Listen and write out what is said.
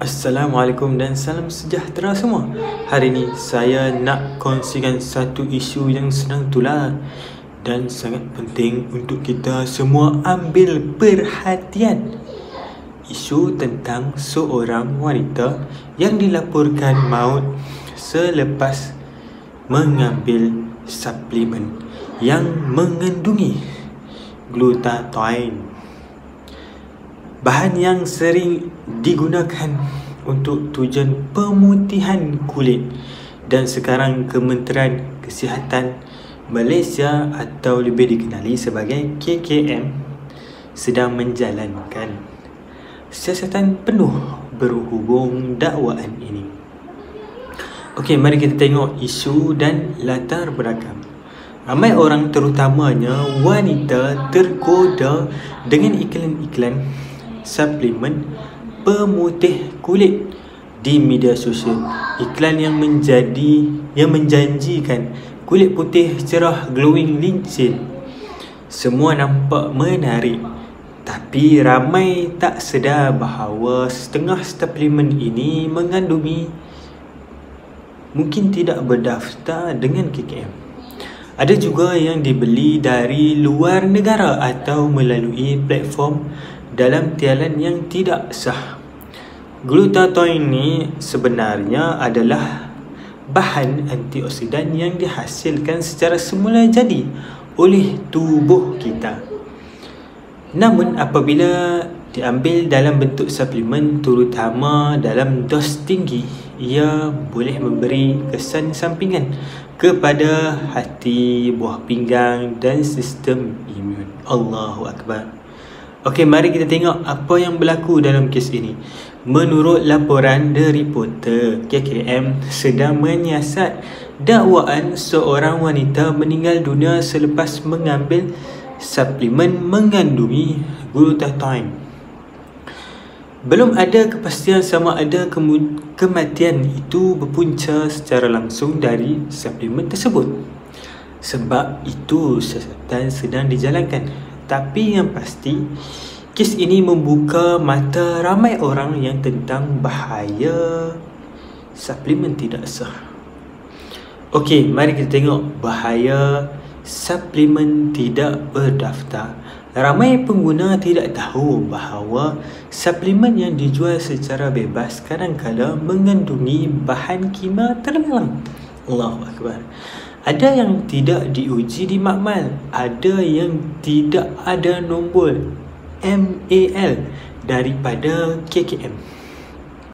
Assalamualaikum dan salam sejahtera semua. Hari ini saya nak kongsikan satu isu yang sedang tular dan sangat penting untuk kita semua ambil perhatian. Isu tentang seorang wanita yang dilaporkan maut selepas mengambil suplemen yang mengandungi glutathione, bahan yang sering digunakan untuk tujuan pemutihan kulit, dan sekarang Kementerian Kesihatan Malaysia atau lebih dikenali sebagai KKM sedang menjalankan siasatan penuh berhubung dakwaan ini. Okey, mari kita tengok isu dan latar belakang. Ramai orang, terutamanya wanita, tergoda dengan iklan-iklan suplemen pemutih kulit di media sosial. Iklan yang menjanjikan kulit putih cerah, glowing, lincin. Semua nampak menarik, tapi ramai tak sedar bahawa setengah suplemen ini mungkin tidak berdaftar dengan KKM. Ada juga yang dibeli dari luar negara atau melalui platform dalam tialan yang tidak sah. Glutathione ini sebenarnya adalah bahan antioksidan yang dihasilkan secara semula jadi oleh tubuh kita. Namun apabila diambil dalam bentuk suplemen, terutama dalam dos tinggi, ia boleh memberi kesan sampingan kepada hati, buah pinggang dan sistem imun. Allahu Akbar. Okey, mari kita tengok apa yang berlaku dalam kes ini. Menurut laporan The Reporter, KKM sedang menyiasat dakwaan seorang wanita meninggal dunia selepas mengambil suplemen mengandungi glutathione. Belum ada kepastian sama ada kematian itu berpunca secara langsung dari suplemen tersebut. Sebab itu siasatan sedang dijalankan. Tapi yang pasti, kes ini membuka mata ramai orang yang tentang bahaya suplemen tidak sah. Okey, mari kita tengok bahaya suplemen tidak berdaftar. Ramai pengguna tidak tahu bahawa suplemen yang dijual secara bebas kadang-kadang mengandungi bahan kimia terlarang. Allahu Akbar. Ada yang tidak diuji di makmal, ada yang tidak ada nombor MAL daripada KKM.